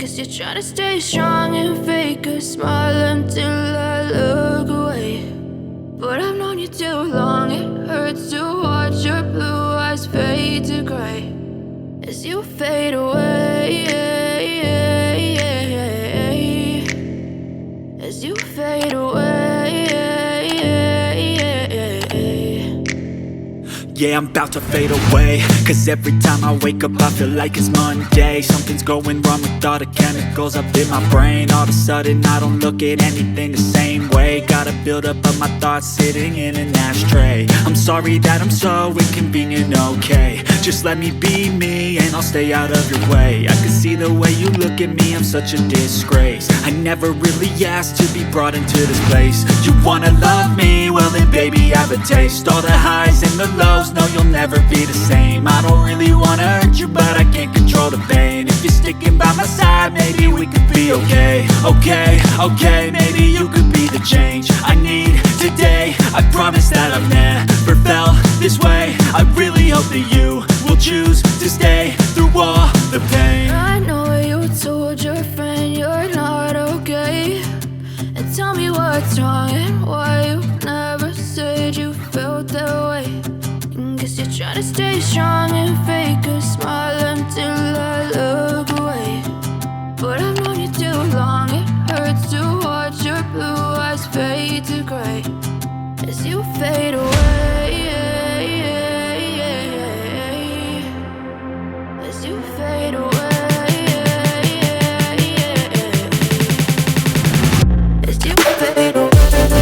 Guess you're trying to stay strong and fake a smile until I look away. But I've known you too long, it hurts to watch your blue eyes fade to gray as you fade away, as you fade away. Yeah, I'm about to fade away, cause every time I wake up I feel like it's Monday. Something's going wrong with all the chemicals up in my brain. All of a sudden I don't look at anything the same way. Got a buildup of my thoughts sitting in an ashtray. I'm sorry that I'm so inconvenient, okay. Just let me be me and I'll stay out of your way. I can see the way you look at me, I'm such a disgrace. I never really asked to be brought into this place. You wanna love me? Well then baby I have a taste. All the highs and the lows, no, you'll never be the same. I don't really wanna hurt you, but I can't control the pain. If you're sticking by my side, maybe we could be okay. Okay, maybe you could be the change I need today. I promise that I've never felt this way. I really hope that you will choose to stay through all the pain. I know you told your friend you're not okay, and tell me what's wrong and why you never said you felt that way. Guess you're trying to stay strong and fake a smile until I look away. But I've known you too long, it hurts to watch your blue eyes fade to gray as you fade away, as you fade away, as you fade away.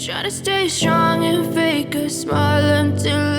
Try to stay strong and fake a smile until